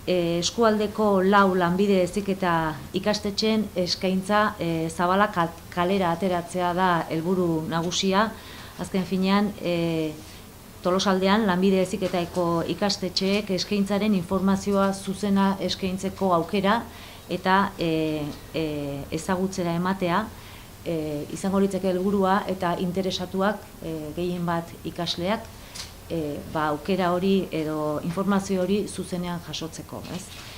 eskualdeko 4 lanbide heziketa ikastetxeen eskaintza zabala kalera ateratzea da helburu nagusia. Azken finean, Tolosaldean lanbide heziketako ikastetxeek eskaintzaren informazioa zuzena eskaintzeko aukera eta ezagutzera ematea izango litzake helburua eta interesatuak gehien bat ikasleak aukera hori edo informazio hori zuzenean jasotzeko.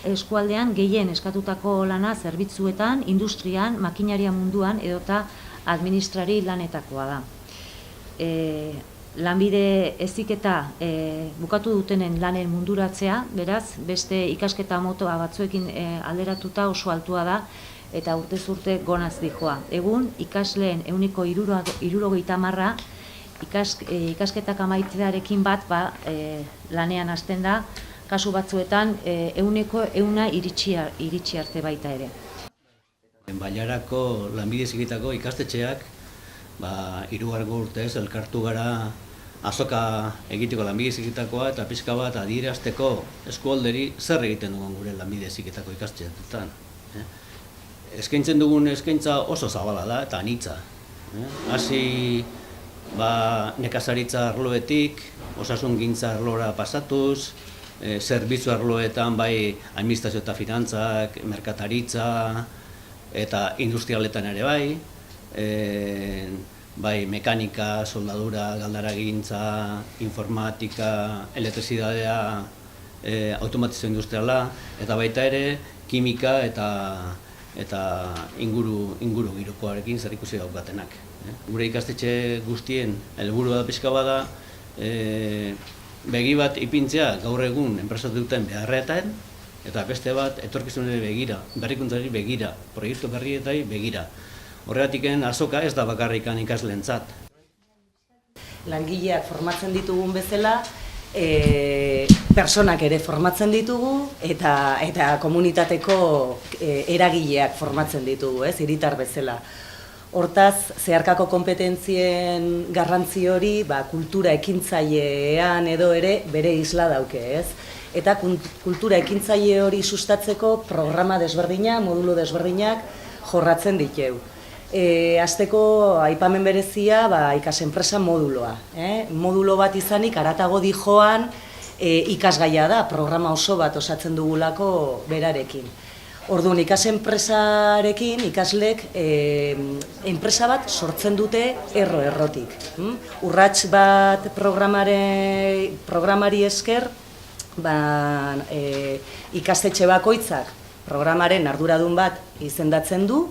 Eskualdean gehien eskatutako lana zerbitzuetan, industrian, makinaria munduan edota administrari lanetakoa da. Lanbide heziketa bukatu dutenen lanen munduratzea, beraz, beste ikasketa motoa batzuekin alderatuta oso altua da eta urtez urte gonaz dijoa. Egun, ikasleen 70% ikasketak amaitzearekin bat lanean hasten da, kasu batzuetan 100% iritsi arte baita ere. Bailarako lanbide heziketako ikastetxeak 3 urtez elkartu gara azoka egiteko lanbide heziketakoa eta pixka bat adierazteko eskualderi zer egiten dugun gure lanbide heziketako ikastetxeetan. Eskaintzen dugun eskaintza oso zabala da eta anitza. Hasi nekazaritza arloetik, osasungintza arlora pasatuz, zerbitzu arloetan bai administrazio eta finantzak, merkataritza eta industrialetan ere bai mekanika, soldadura, galdaragintza, informatika, elektrizidadea, automatizazio industriala eta baita ere kimika eta inguru girokoarekin zerikusi daukatenak. Gure ikastetxe guztien helburua da pixka bada begi bat ipintzea gaur egun enpresatu duten beharretan eta beste bat etorkizunari begira, berrikuntzari begira, proiektu berrietari begira. Horregatiken azoka ez da bakarrikan ikasleentzat. Langileak formatzen ditugun bezala, personak ere formatzen ditugu eta komunitateko eragileak formatzen ditugu, hiritar bezala. Hortaz, zeharkako konpetentzien garrantzi hori kultura ekintzailean edo ere bere isla dauke, Eta kultura ekintzaile hori sustatzeko programa desberdinak, modulo desberdinak jorratzen ditu. Hasteko aipamen berezia ikasenpresa moduloa. Modulo bat izanik haratago dijoan ikasgaia da, programa oso bat osatzen dugulako berarekin. Orduan, ikasenpresarekin ikaslek enpresa bat sortzen dute errotik. Urrats bat programari esker ikastetxe bakoitzak programaren arduradun bat izendatzen du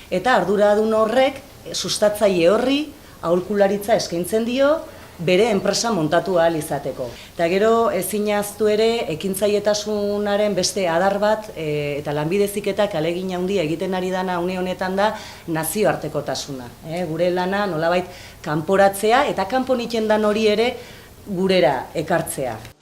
eta arduradun horrek sustatzaile horri aholkularitza eskaintzen dio bere enpresa montatu ahal izateko. Eta gero ezin ahaztu ere ekintzailetasunaren beste adar bat eta lanbide heziketak ahalegin handia egiten ari dana une honetan da nazioartekotasuna. Gure lana nolabait kanporatzea eta kanpon egiten dan hori ere gurera ekartzea.